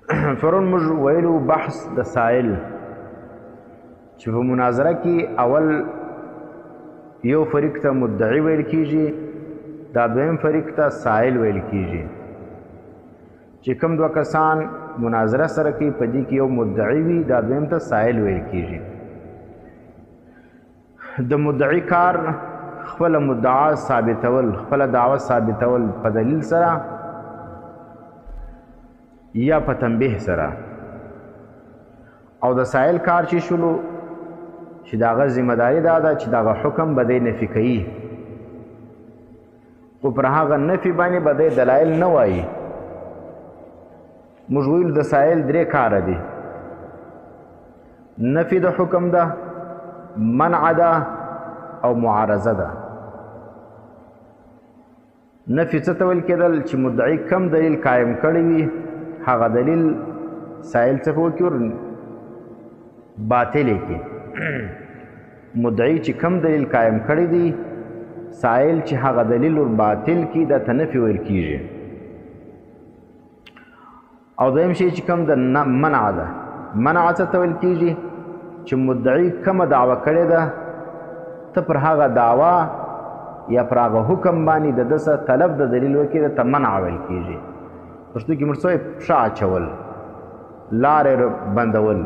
پرون موږ ویلو بحث د سائل چې په مناظره کې اول یو فریق ته مدعی ویل کیږي، دا دویم فریق ته سائل ویل کیږي. چې کوم دوه کسان مناظره سره کوي په دې کې یو مدعی وي، دا دویم ته سائل ویل کیږي. د مدعی کار خپل مدعا ثابتول، خپل دعوه ثابتول په دلیل سره یا په تنبیه سره، او د سائل کار چې شلو چې داغه ذمہ داری دا ده چې داغه حکم به دی نفي کوي، خو پر هغه نفي باندې به دی دلایل نه وایي. موږ ویل د سائل درې کاره دي: نفي د حکم ده، منع ده او معارضه ده. نفي څه ته ویل کېدل؟ چې مدعي کم دلیل قایم کړی وي هغه دلیل سائل څخه وکړي باطل کې. مدعي چې کم دلیل قایم کړی دی، سائل چې هغه دلیل ور باطل کی د تنفي ویل کیږي. او دویم شی چې کم د منع ده، منع څه ته ویل کیږي؟ چې مدعي کومه دعوه کړې ده، ته پر هغه دعوه یا پر هغه حکم باندې د دسه طلب د دلیل وکړي ته منع ویل کیږي. پښتو کې موږ څه پښه اچول، لارې بندول.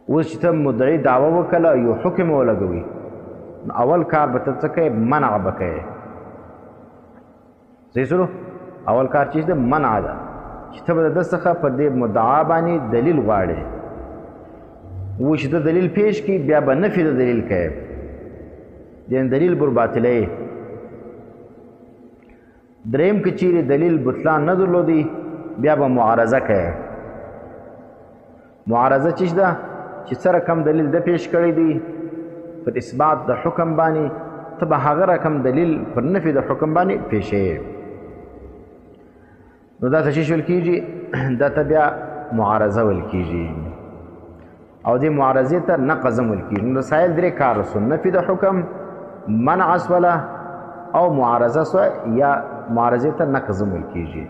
اوس چې ته مدعي دعوه وکړه یو حکم ولګوي، اول کار به ته څه کوې؟ منع به کوې. صحیح شولو؟ اول کار چې ده منع ده، چې ته به د ده څخه پر دې مدعا باندې دلیل غواړې. و چې ته دلیل پیش کړي بیا به نفي د دلیل کوې، یعنې دلیل بر باطلوي. دریم که چیرې دلیل بطلان نه درلودي بیا به معارضه کوې. معارضه چیش ده؟ چې سره کم دلیل ده پیش کړی دی پر اثبات د حکم باندې، ته به هغه رقم دلیل پر نفي د حکم باندې پیشې. نو دا ته چیش ویل کیږي؟ دا ته بیا معارضه ویل کیږي، او دې معارضې ته نقض ویل کیږي. نو سائل درې کار وسو: نفي د حکم، منع سوله او معارضه سوه، یا معارضې ته نقض ویل کیږي.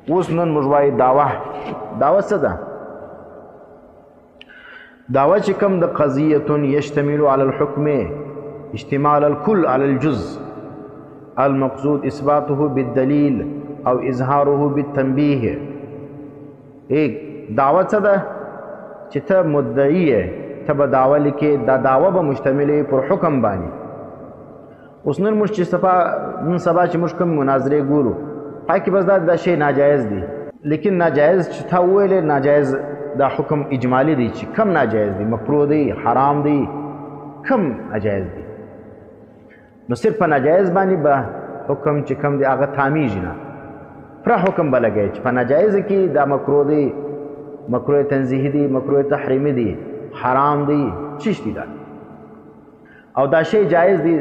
اوس نن موږ وایو دعوه. دعوه څه ده؟ دعوه چې کوم د قضیة یشتمل علی الحکم اشتمال الکل علی الجز المقصود اثباته بالدلیل او اظهاره بالتنبیه. ایک دعوه څه ده؟ چې ته مدعی یې، ته به دعوه لیکې، دا دعوه به مشتمل پر حکم باندې. اوس نن موږ چې نن سبا چې موږ کوم مناظرې ګورو، پای کې بس دا شی ناجایز دی، لیکن ناجایز چې تا وویلې ناجایز دا حکم اجمالی دی، چې کم ناجایز دی، مکروه دی، حرام دی، کم ناجایز دی. نو صرف په ناجایز باندې به حکم چې کم دی هغه تامیږي نه، پوره حکم به لګوي چې په ناجایز کې دا مکروه دی، مکروه تنزیهی دی، مکروه تحریمی دی، حرام دی، چیش دی دا. او دا شی جایز دی.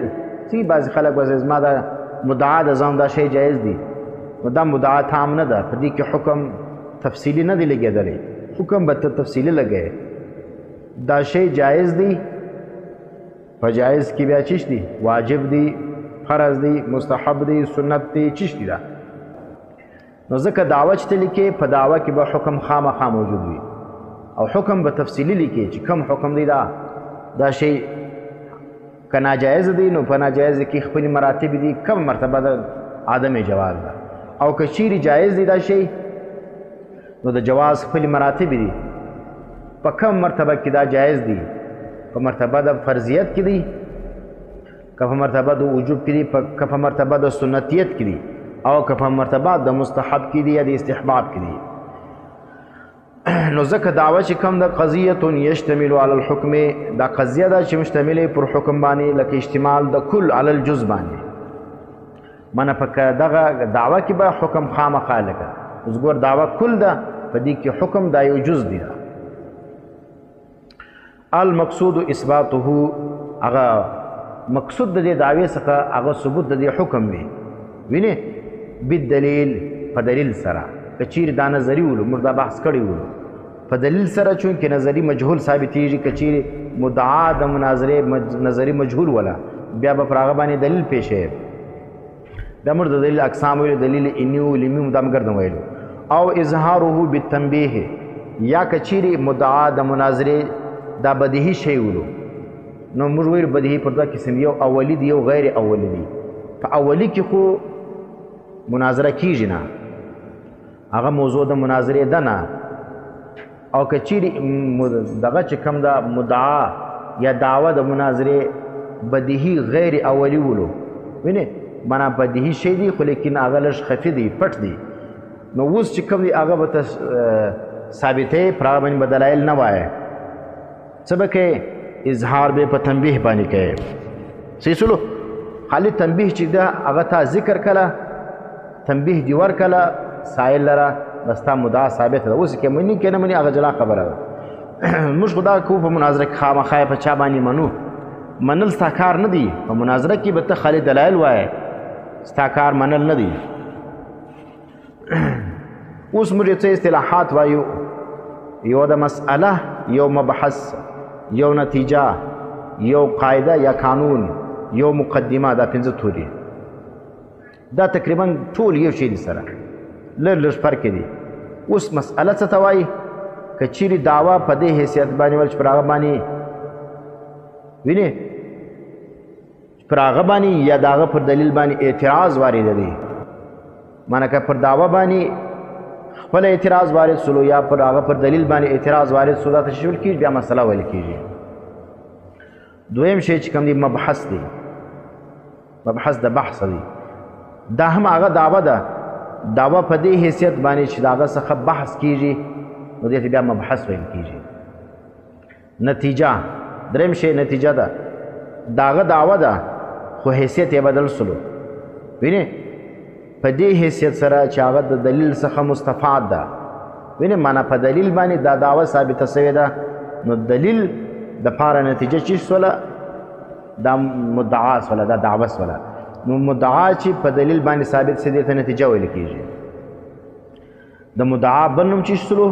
سی بعض خلک وایي زما دا مدعا د ځان دا شی جایز دی، نو دا مدعا تام نه ده، په دې کې حکم تفصیلي نه دی لګېدلی، حکم به ته تفصیلي لګوي. دا شی جایز دی، په جایز کې بیا چیش دی؟ واجب دی، فرض دی، مستحب دی، سنت دی، چیش دی دا. نو ځکه دعوه چې ته لیکې، په دعوه کې به حکم خامخا موجود وي، او حکم به تفصیلي لیکې چې کوم حکم دی دا شی که ناجایز دی، نو په ناجایز کې خپلې مراتب دي، کم مرتبه د عدم جواز ده. او که چیرې جایز دی دا شی، نو د جواز خپلې مراتب دي، په کم مرتبه کې دا جایز دی؟ په مرتبه د فرضیت کې دی، که په مرتبه د وجوب کې دی، که په مرتبه د سنتیت کې دی، او که په مرتبه د مستحب کې دی یا د استحباب کې دی. نو ځکه دعوه چې کوم د قضیة یشتمل علی الحکم، دا قضیه ده چې مشتمل پر حکم باندې، لکه اشتمال د کل علی الجز باندې. منه په دغه دعوه کې به حکم خامخا لګه. اوس ګور دعوه کل ده، په دې کې حکم دا یو جز دی. المقصود اثباته، هغه مقصود د دې دعوې څخه هغه ثبوت د دې حکم وي، وینې بالدلیل، په دلیل سره. که چیرې دا نظري ولو، موږ دا بحث کړی ولو، په دلیل سره چونکې نظري مجهول ثابتېږي. که چیرې مدعا د مناظرې نظري مجهول ولا، بیا به پر هغه باندې دلیل پیښې. بیا موږ د دلیل اقسام ویلو، دلیل انی و لمی مدام ګردم ویلو. او اظهاره بالتنبیه یا کچیری مدعا د مناظرې دا بدیهي شی ولو نو موږ ویل بدیهي پر دوه قسم یو اولی دی یو غیر اولی دی په اولی کې خو مناظره کیږي نه هغه موضوع د مناظرې ده نه او کچیری دغه چې کوم دا مدعا یا دعوه د مناظرې بدیهي غیر اولی ولو وینې معنا بدیهي شی دی خو لیکن هغه لږ خفي دی پټ دی نو اوس چې کوم دی هغه به ثابتې پر هغه باندې به دلایل نه وایه څه به کوې اظهار به په تنبیه باندې کوې صحیح سلو خالي تنبیه چې ده هغه تا ذکر کله تنبیه دی ورکله سائل لره بس تا مدعا ثابت ده اوس کې مني که نه مني هغه جلا خبره ده موږ خو دا کوو په مناظره کې خامخا یې په چا باندې منو منل ستا کار نه دی په مناظره کې به ته خالي دلایل وایې ستا کار منل نه دی اوس موږ څه اصطلاحات وایو یو د مسئله یو مبحث یو نتیجه یو قاعده یا قانون یو مقدمه دا پنځه توري دا تقریبا ټول یو شی دي سره لږ فرق دی اوس مسئله څه ته وایي که چیرې دعوه په دې حیثیت باندې ول چې پر هغه باندې وینې پر هغه باندې یا د هغه پر دلیل باندې اعتراض وارد دی معنی که پر دعوه باندې خپل اعتراض وارد سلو یا پر هغه پر دلیل باندې اعتراض وارد سو دا تشویل کیږي بیا مسله ویل کیږي دویم شی چې کوم دی مبحث دی مبحث د بحث دی دا هم هغه دعوه ده دعوه په دې حیثیت باندې چې د هغه څخه بحث کیږي نو دې ته بیا مبحث ویل کیږي نتیجه دریم شی نتیجه ده د هغه دعوه ده خو حیثیت یې بدل سلو وینې په دې حیثیت سره چې هغه د دلیل څخه مستفاد ده وینې معنا په دلیل باندې دا دعوه ثابته سوې ده نو دلیل د پاره نتیجه چې سوله دا مدعا سوله دا دعوه سوله نو مدعا چې په دلیل باندې ثابت سي دې ته نتیجه ویل کیږي د مدعا بل نوم چې سلو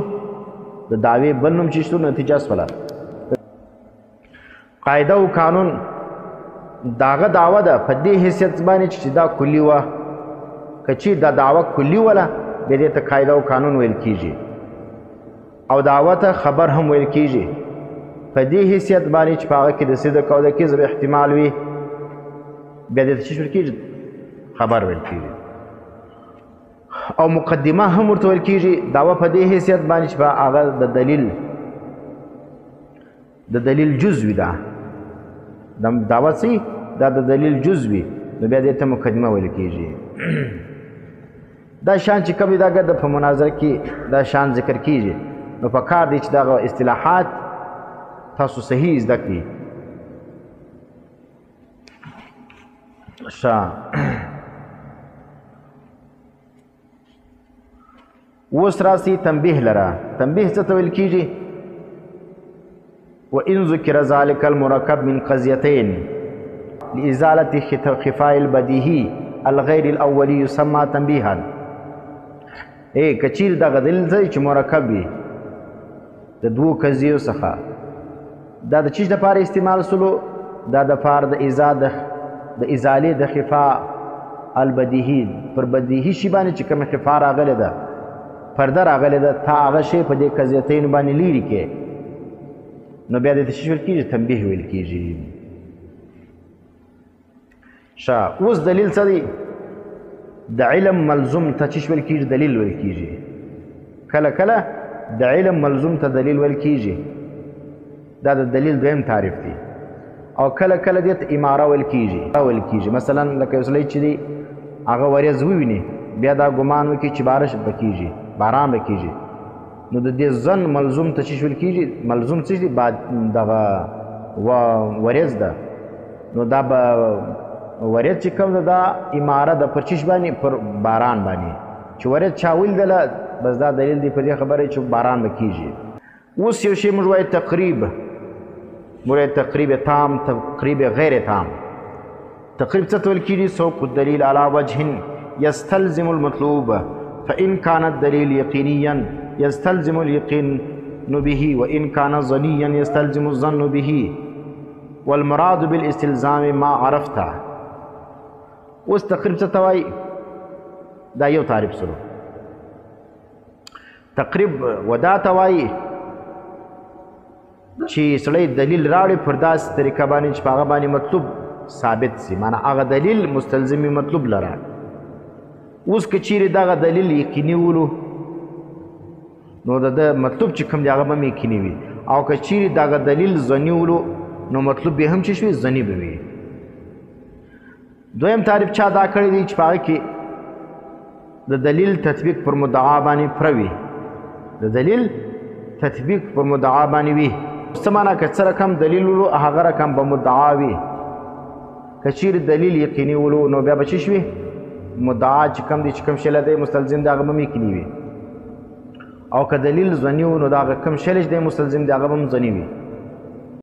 د دعوی بل نوم چې سلو نتیجه سوله قاعده او قانون داغه دعوه ده په دې حیثیت باندې چې دا کلی وه که چیر دا دعوه کلی وله بیا دې ته قاعده او قانون ویل کیږي او دعوه ته خبر هم ویل کیږي په دې حیثیت باندې چې په هغه کې د صدق او د کذب احتمال وي بیا دې ته څه ویل کیږي خبر ویل کیږي او مقدمه هم ورته ویل کیږي دعوه په دې حیثیت باندې چې په هغه د دلیل جزوي ده د دعوه څه دا د دلیل جزوي نو بیا دې ته مقدمه ویل کیږي دا شان چې کوم دا ګرد په مناظره کې دا شان ذکر کیږي نو په کار دی چې دغه اصطلاحات تاسو صحیح زده کړئ اوس راسي تنبیه لره تنبیه څه ته ویل کیږي وإن ذكر ذلك المركب من قضيتين لإزالة خفاء البديهي الغير الأولي يسمى تنبيها کچیر دا غدل ځای چې مرکب وي د دوو قضیو څخه دا د چیز دپاره استعمال سلو دا دپاره د ازالې د خفاء البدیهي پر بدیهي شي باندې چې کومه خفا راغلې ده پرده راغلې ده تا هغه شی په دې قضیتین باندې لیرې کې نو بیا دې ته څه ویل کېږي تنبیه ویل کېږي اوس دلیل څه دی د علم ملزوم ته څه ویل کېږي دلیل ویل کېږي کله کله د علم ملزوم ته دلیل ویل کېږي دا د دلیل دویم تعریف دی او کله کله دې ته اماره ویل کېږي مثلا لکه یو سړی چې دی هغه وریځ وویني بیا دا ګمان وکړي چې بارش به کېږي باران به کېږي نو د دې ظن ملزوم ته څه ویل کېږي ملزوم څه دی دغه وریځ ده نو دا به وریځ چې کوم ده دا اماره ده پر چیش باندې پر باران باندې چې وریځ چا ولیدله بس دا دلیل دی په دې خبره چې باران به کېږي اوس یو شی موږ وایو تقریب تقریب تام تقریب غیر تام تقریب څه ته ویل کېږي سوق الدلیل على وجه يستلزم المطلوب فإن كان الدليل يقينيا يستلزم اليقين به وإن كان ظنيا يستلزم الظن به والمراد بالاستلزام ما عرفت اوس تقریب څه ته وایي دا یو تعریف سره تقریب ودا ته وایي چې سړی دلیل راوړي پر داسې طریقه باندې چې په هغه باندې مطلوب ثابت سي، معنی هغه دلیل مستلزمي مطلوب لره. اوس که چیرې دغه دلیل یقیني ولو نو د مطلوب چې کوم دی هغه به هم یقیني وي، او که چیرې دغه دلیل ظني ولو نو مطلوب به هم چې شوي ظني به وي. دویم تعریف چا دا کړی دی چې په هغه کې د دلیل تطبیق پر مدعا باندې پوره وي، د دلیل تطبیق پر مدعا باندې وي. څه معنی که څه رقم دلیل ولو هغه رقم به مدعا وي، که چیرې دلیل یقیني ولو نو بیا به څه شوي مدعا چې کوم دی چې کوم شی دی مستلزم دی هغه به هم یقیني وي، او که دلیل ظني و نو د هغه کوم شی دی مستلزم دی هغه به هم ظني وي.